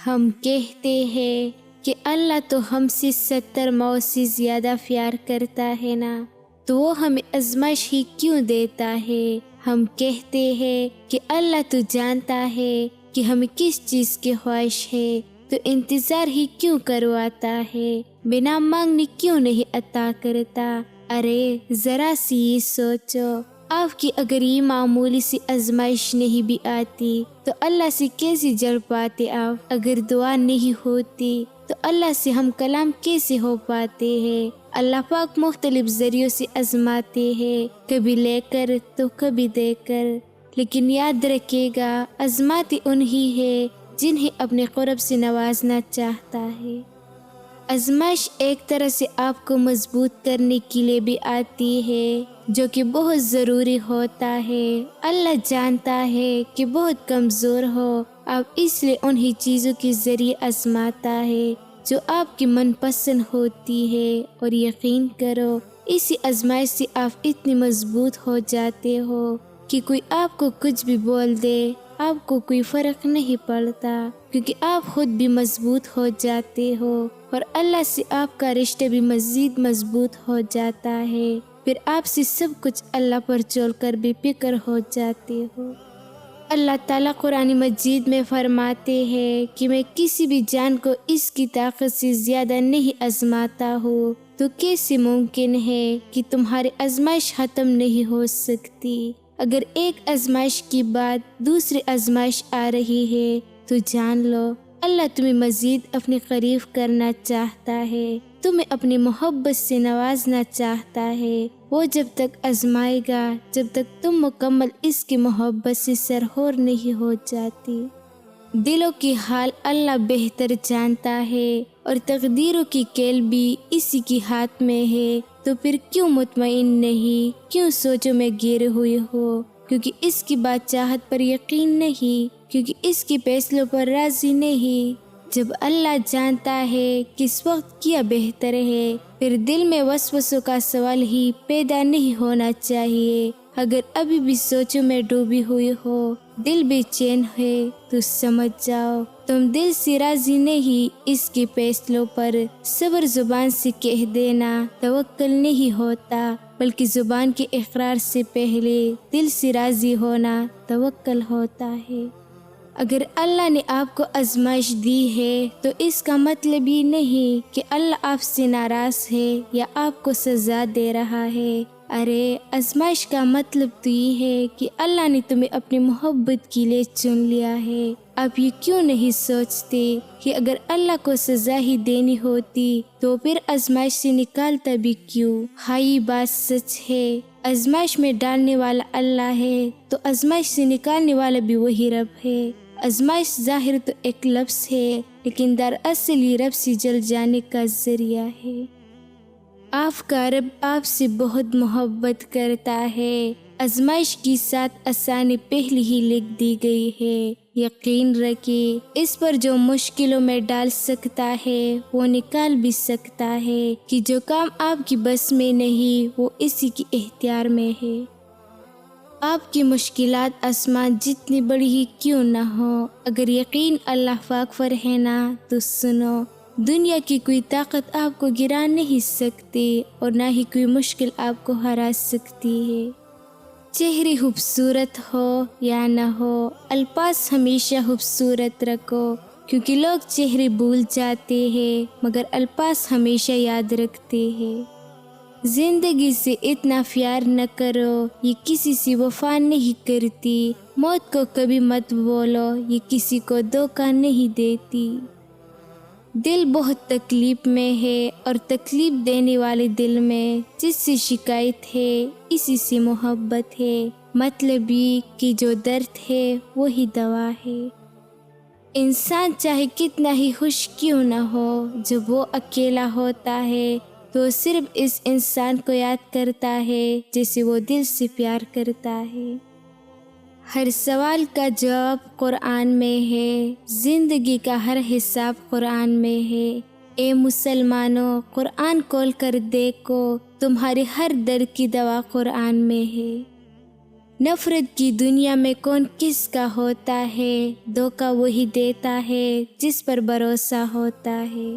ہم کہتے ہیں کہ اللہ تو ہم سے 70 مئو سے زیادہ پیار کرتا ہے نا، تو وہ ہمیں آزمائش ہی کیوں دیتا ہے؟ ہم کہتے ہیں کہ اللہ تو جانتا ہے کہ ہمیں کس چیز کی خواہش ہے، تو انتظار ہی کیوں کرواتا ہے؟ بنا مانگنے کیوں نہیں عطا کرتا؟ ارے ذرا سی یہ سوچو، آپ کی اگر یہ معمولی سی آزمائش نہیں بھی آتی تو اللہ سے کیسے جڑ پاتے آپ؟ اگر دعا نہیں ہوتی تو اللہ سے ہم کلام کیسے ہو پاتے ہیں؟ اللہ پاک مختلف ذریعوں سے آزماتے ہیں، کبھی لے کر تو کبھی دے کر، لیکن یاد رکھے گا آزماتے انہی ہے جنہیں اپنے قرب سے نوازنا چاہتا ہے۔ آزمائش ایک طرح سے آپ کو مضبوط کرنے کے لیے بھی آتی ہے، جو کہ بہت ضروری ہوتا ہے۔ اللہ جانتا ہے کہ بہت کمزور ہو آپ، اس لیے انہی چیزوں کے ذریعے آزماتا ہے جو آپ کی من پسند ہوتی ہے، اور یقین کرو اسی آزمائش سے آپ اتنی مضبوط ہو جاتے ہو کہ کوئی آپ کو کچھ بھی بول دے آپ کو کوئی فرق نہیں پڑتا، کیونکہ آپ خود بھی مضبوط ہو جاتے ہو، اور اللہ سے آپ کا رشتہ بھی مزید مضبوط ہو جاتا ہے۔ پھر آپ سے سب کچھ اللہ پر چھوڑ کر بے فکر ہو جاتے ہو۔ اللہ تعالیٰ قرآن مجید میں فرماتے ہیں کہ میں کسی بھی جان کو اس کی طاقت سے زیادہ نہیں آزماتا ہوں، تو کیسے ممکن ہے کہ تمہاری آزمائش ختم نہیں ہو سکتی؟ اگر ایک آزمائش کے بعد دوسری آزمائش آ رہی ہے تو جان لو اللہ تمہیں مزید اپنے قریب کرنا چاہتا ہے، تمہیں اپنی محبت سے نوازنا چاہتا ہے۔ وہ جب تک آزمائے گا جب تک تم مکمل اس کی محبت سے سرخور نہیں ہو جاتی۔ دلوں کی حال اللہ بہتر جانتا ہے، اور تقدیروں کی کیل بھی اسی کے ہاتھ میں ہے، تو پھر کیوں مطمئن نہیں، کیوں سوچوں میں گھیرے ہوئے ہو؟ کیونکہ اس کی بادشاہت پر یقین نہیں، کیونکہ اس کے فیصلوں پر راضی نہیں۔ جب اللہ جانتا ہے کس وقت کیا بہتر ہے، پھر دل میں وسوسوں کا سوال ہی پیدا نہیں ہونا چاہیے۔ اگر ابھی بھی سوچوں میں ڈوبی ہوئی ہو، دل بے چین ہے، تو سمجھ جاؤ تم دل سے راضی نہیں اس کے فیصلوں پر۔ صبر زبان سے کہہ دینا توکل نہیں ہوتا، بلکہ زبان کے اقرار سے پہلے دل سے راضی ہونا توکل ہوتا ہے۔ اگر اللہ نے آپ کو آزمائش دی ہے تو اس کا مطلب یہ نہیں کہ اللہ آپ سے ناراض ہے یا آپ کو سزا دے رہا ہے۔ ارے آزمائش کا مطلب تو یہ ہے کہ اللہ نے تمہیں اپنی محبت کے لیے چن لیا ہے۔ آپ یہ کیوں نہیں سوچتے کہ اگر اللہ کو سزا ہی دینی ہوتی تو پھر آزمائش سے نکالتا بھی کیوں؟ ہاں یہ بات سچ ہے، آزمائش میں ڈالنے والا اللہ ہے تو آزمائش سے نکالنے والا بھی وہی رب ہے۔ آزمائش ظاہر تو ایک لفظ ہے، لیکن دراصل یہ رب سے جل جانے کا ذریعہ ہے۔ آپ کا رب آپ سے بہت محبت کرتا ہے۔ آزمائش کی 7 آسانی پہلے ہی لکھ دی گئی ہے، یقین رکھیں اس پر جو مشکلوں میں ڈال سکتا ہے وہ نکال بھی سکتا ہے، کہ جو کام آپ کی بس میں نہیں وہ اسی کی اختیار میں ہے۔ آپ کی مشکلات آسمان جتنی بڑی ہی کیوں نہ ہو، اگر یقین اللہ پاک پر ہے نا تو سنو، دنیا کی کوئی طاقت آپ کو گرا نہیں سکتی، اور نہ ہی کوئی مشکل آپ کو ہرا سکتی ہے۔ چہرے خوبصورت ہو یا نہ ہو، الفاظ ہمیشہ خوبصورت رکھو، کیونکہ لوگ چہرے بھول جاتے ہیں مگر الفاظ ہمیشہ یاد رکھتے ہیں۔ زندگی سے اتنا پیار نہ کرو، یہ کسی سے وفا نہیں کرتی۔ موت کو کبھی مت بولو، یہ کسی کو دھوکہ نہیں دیتی۔ دل بہت تکلیف میں ہے، اور تکلیف دینے والے دل میں جس سے شکایت ہے اسی سے محبت ہے۔ مطلب یہ کہ جو درد ہے وہی دوا ہے۔ انسان چاہے کتنا ہی خوش کیوں نہ ہو، جب وہ اکیلا ہوتا ہے تو صرف اس انسان کو یاد کرتا ہے جسے وہ دل سے پیار کرتا ہے۔ ہر سوال کا جواب قرآن میں ہے، زندگی کا ہر حساب قرآن میں ہے۔ اے مسلمانوں، قرآن کھول کر دیکھو، تمہارے ہر درد کی دوا قرآن میں ہے۔ نفرت کی دنیا میں کون کس کا ہوتا ہے، دھوکہ وہی دیتا ہے جس پر بھروسہ ہوتا ہے۔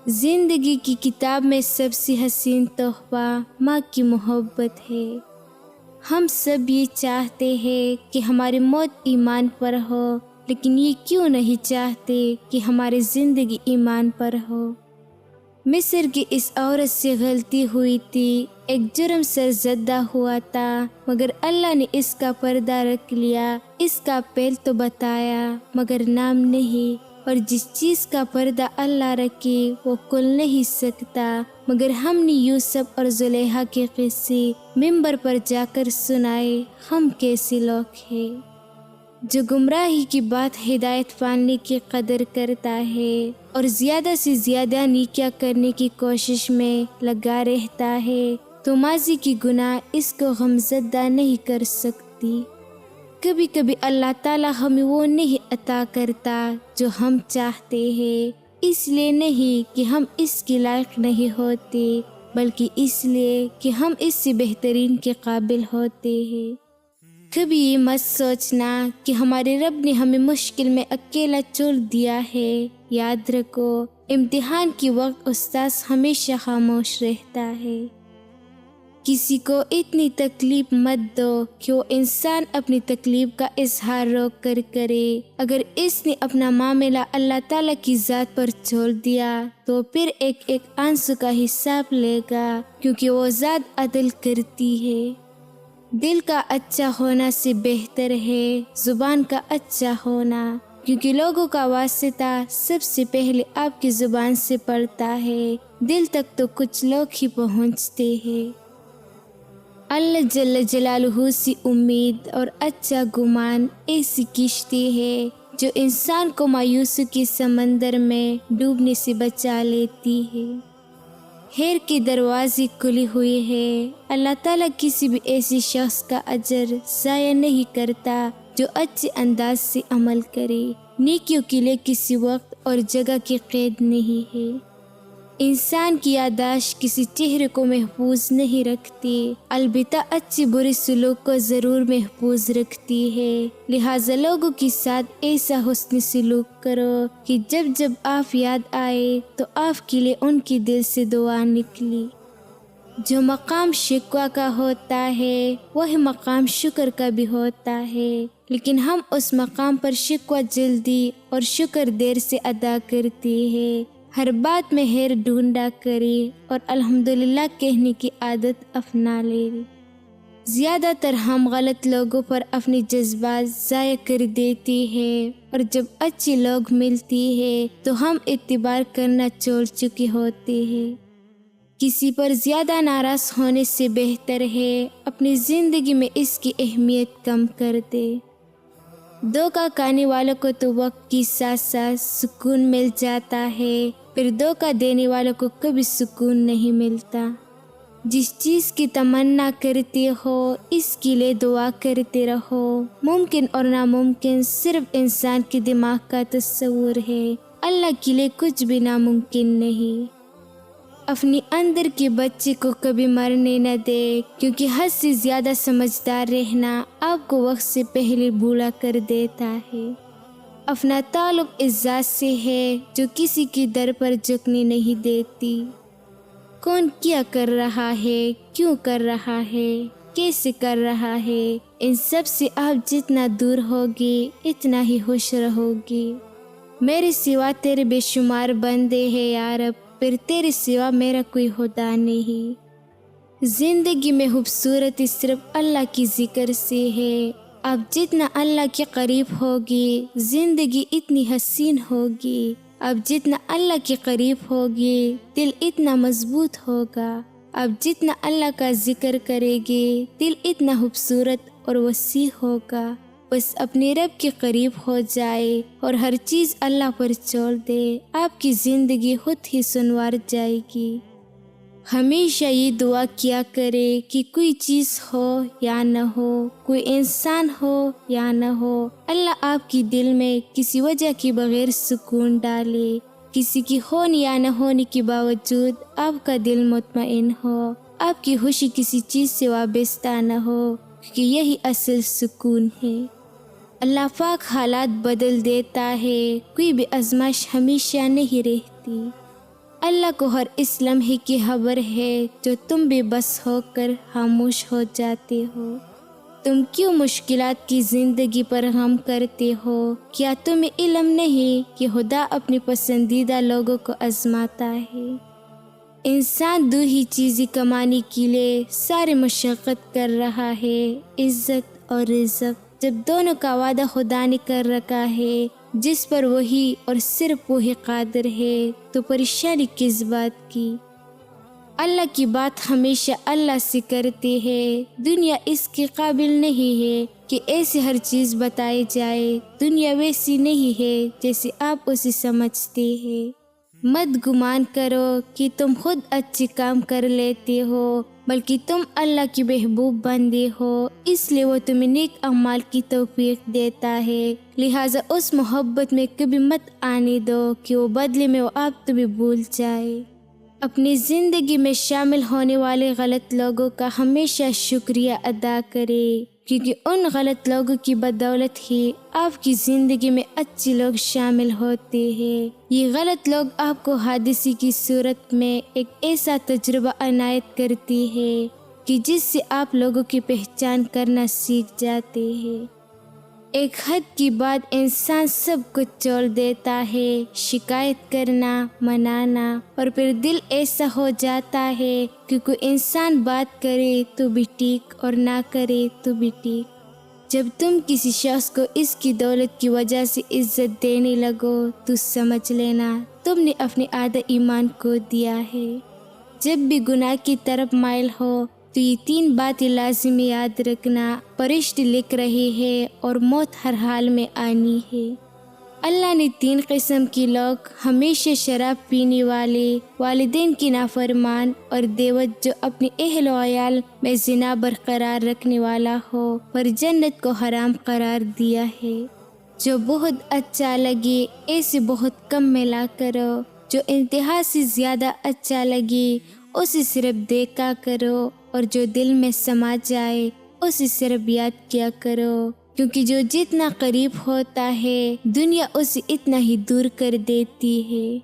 زندگی کی کتاب میں سب سے حسین تحفہ ماں کی محبت ہے۔ ہم سب یہ چاہتے ہیں کہ ہماری موت ایمان پر ہو، لیکن یہ کیوں نہیں چاہتے کہ ہماری زندگی ایمان پر ہو۔ مصر کی اس عورت سے غلطی ہوئی تھی، ایک جرم سرزدہ ہوا تھا، مگر اللہ نے اس کا پردہ رکھ لیا۔ اس کا پہل تو بتایا مگر نام نہیں، اور جس چیز کا پردہ اللہ رکھے وہ کھل نہیں سکتا۔ مگر ہم نے یوسف اور زلیخا کے قصے منبر پر جا کر سنائے۔ ہم کیسے لوگ ہیں جو گمراہی کی بات ہدایت پانے کی قدر کرتا ہے اور زیادہ سے زیادہ نیکیاں کرنے کی کوشش میں لگا رہتا ہے، تو ماضی کی گناہ اس کو غمزدہ نہیں کر سکتی۔ کبھی کبھی اللہ تعالیٰ ہمیں وہ نہیں عطا کرتا جو ہم چاہتے ہیں، اس لیے نہیں کہ ہم اس کے لائق نہیں ہوتے، بلکہ اس لیے کہ ہم اس سے بہترین کے قابل ہوتے ہیں۔ کبھی یہ مت سوچنا کہ ہمارے رب نے ہمیں مشکل میں اکیلا چھوڑ دیا ہے۔ یاد رکھو، امتحان کے وقت استاذ ہمیشہ خاموش رہتا ہے۔ کسی کو اتنی تکلیف مت دو کہ وہ انسان اپنی تکلیف کا اظہار روک کر کرے۔ اگر اس نے اپنا معاملہ اللہ تعالیٰ کی ذات پر چھوڑ دیا تو پھر ایک ایک آنسو کا حساب لے گا، کیونکہ وہ ذات عدل کرتی ہے۔ دل کا اچھا ہونا سے بہتر ہے زبان کا اچھا ہونا، کیونکہ لوگوں کا واسطہ سب سے پہلے آپ کی زبان سے پڑتا ہے، دل تک تو کچھ لوگ ہی پہنچتے ہیں۔ اللہ جل جلالہ سے امید اور اچھا گمان ایسی کشتی ہے جو انسان کو مایوسی کے سمندر میں ڈوبنے سے بچا لیتی ہے۔ خیر کے دروازے کھلے ہوئے ہیں۔ اللہ تعالیٰ کسی بھی ایسے شخص کا اجر ضائع نہیں کرتا جو اچھے انداز سے عمل کرے۔ نیکیوں کے لیے کسی وقت اور جگہ کی قید نہیں ہے۔ انسان کی یادداشت کسی چہرے کو محفوظ نہیں رکھتی، البتہ اچھی بری سلوک کو ضرور محفوظ رکھتی ہے۔ لہٰذا لوگوں کے ساتھ ایسا حسن سلوک کرو کہ جب جب آپ یاد آئے تو آپ کے لیے ان کے دل سے دعا نکلی۔ جو مقام شکوہ کا ہوتا ہے وہی مقام شکر کا بھی ہوتا ہے، لیکن ہم اس مقام پر شکوہ جلدی اور شکر دیر سے ادا کرتے ہیں۔ ہر بات میں خیر ڈھونڈا کرے اور الحمدللہ کہنے کی عادت اپنا لے۔ زیادہ تر ہم غلط لوگوں پر اپنے جذبات ضائع کر دیتے ہیں، اور جب اچھے لوگ ملتے ہیں تو ہم اعتبار کرنا چھوڑ چکے ہوتے ہیں۔ کسی پر زیادہ ناراض ہونے سے بہتر ہے اپنی زندگی میں اس کی اہمیت کم کر دے۔ دھوکہ کھانے والوں کو تو وقت کے ساتھ ساتھ سکون مل جاتا ہے، پھر دھوکہ دینے والوں کو کبھی سکون نہیں ملتا۔ جس چیز کی تمنا کرتے ہو اس کے لیے دعا کرتے رہو۔ ممکن اور ناممکن صرف انسان کے دماغ کا تصور ہے، اللہ کے لیے کچھ بھی ناممکن نہیں۔ اپنی اندر کے بچے کو کبھی مرنے نہ دے، کیونکہ حد سے زیادہ سمجھدار رہنا آپ کو وقت سے پہلے بھولا کر دیتا ہے۔ اپنا تعلق اس ذات سے ہے جو کسی کی در پر جھکنے نہیں دیتی۔ کون کیا کر رہا ہے، کیوں کر رہا ہے، کیسے کر رہا ہے، ان سب سے آپ جتنا دور ہوگی اتنا ہی خوش رہوگی۔ میرے سوا تیرے بے شمار بندے ہیں یا رب، پھر تیرے سوا میرا کوئی خدا نہیں۔ زندگی میں خوبصورتی صرف اللہ کی ذکر سے ہے۔ آپ جتنا اللہ کے قریب ہوگی زندگی اتنی حسین ہوگی، آپ جتنا اللہ کے قریب ہوگی دل اتنا مضبوط ہوگا، آپ جتنا اللہ کا ذکر کرے گے دل اتنا خوبصورت اور وسیع ہوگا۔ بس اپنے رب کے قریب ہو جائے اور ہر چیز اللہ پر چھوڑ دے، آپ کی زندگی خود ہی سنوار جائے گی۔ ہمیشہ یہ دعا کیا کرے کہ کوئی چیز ہو یا نہ ہو، کوئی انسان ہو یا نہ ہو، اللہ آپ کی دل میں کسی وجہ کے بغیر سکون ڈالے۔ کسی کی ہونے یا نہ ہونے کے باوجود آپ کا دل مطمئن ہو، آپ کی خوشی کسی چیز سے وابستہ نہ ہو، کہ یہی اصل سکون ہے۔ اللہ پاک حالات بدل دیتا ہے، کوئی بھی آزمائش ہمیشہ نہیں رہتی۔ اللہ کو ہر اس لمحے کی خبر ہے جو تم بے بس ہو کر خاموش ہو جاتے ہو۔ تم کیوں مشکلات کی زندگی پر غم کرتے ہو؟ کیا تمہیں علم نہیں کہ خدا اپنی پسندیدہ لوگوں کو آزماتا ہے؟ انسان دو ہی چیزیں کمانے کے لیے سارے مشقت کر رہا ہے، عزت اور رزق۔ جب دونوں کا وعدہ خدا نے کر رکھا ہے جس پر وہی اور صرف وہی قادر ہے، تو پریشانی کس بات کی؟ اللہ کی بات ہمیشہ اللہ سے کرتے ہیں۔ دنیا اس کے قابل نہیں ہے کہ ایسی ہر چیز بتائی جائے۔ دنیا ویسی نہیں ہے جیسے آپ اسے سمجھتے ہیں۔ مت گمان کرو کہ تم خود اچھے کام کر لیتے ہو، بلکہ تم اللہ کی محبوب بندے ہو، اس لیے وہ تمہیں نیک اعمال کی توفیق دیتا ہے۔ لہٰذا اس محبت میں کبھی مت آنے دو کہ وہ بدلے میں وہ آپ تمہیں بھول جائے۔ اپنی زندگی میں شامل ہونے والے غلط لوگوں کا ہمیشہ شکریہ ادا کرے، کیونکہ ان غلط لوگوں کی بدولت ہی آپ کی زندگی میں اچھے لوگ شامل ہوتے ہیں۔ یہ غلط لوگ آپ کو حادثے کی صورت میں ایک ایسا تجربہ عنایت کرتی ہے کہ جس سے آپ لوگوں کی پہچان کرنا سیکھ جاتے ہیں۔ ایک حد کے بعد انسان سب کچھ چھوڑ دیتا ہے، شکایت کرنا، منانا، اور پھر دل ایسا ہو جاتا ہے کہ کوئی انسان بات کرے تو بھی ٹھیک اور نہ کرے تو بھی ٹھیک۔ جب تم کسی شخص کو اس کی دولت کی وجہ سے عزت دینے لگو تو سمجھ لینا تم نے اپنے آدھا ایمان کو دیا ہے۔ جب بھی گناہ کی طرف مائل ہو تو یہ 3 باتیں لازم یاد رکھنا، فرشتے لکھ رہے ہیں اور موت ہر حال میں آنی ہے۔ اللہ نے 3 قسم کے لوگ، ہمیشہ شراب پینے والے، والدین کی نافرمان، اور دیوت جو اپنے اہل و عیال میں زنا برقرار رکھنے والا ہو، پر جنت کو حرام قرار دیا ہے۔ جو بہت اچھا لگے ایسے بہت کم ملا کرو، جو انتہا سے زیادہ اچھا لگے اسے صرف دیکھا کرو، اور جو دل میں سما جائے اسے صرف یاد کیا کرو، کیونکہ جو جتنا قریب ہوتا ہے دنیا اسے اتنا ہی دور کر دیتی ہے۔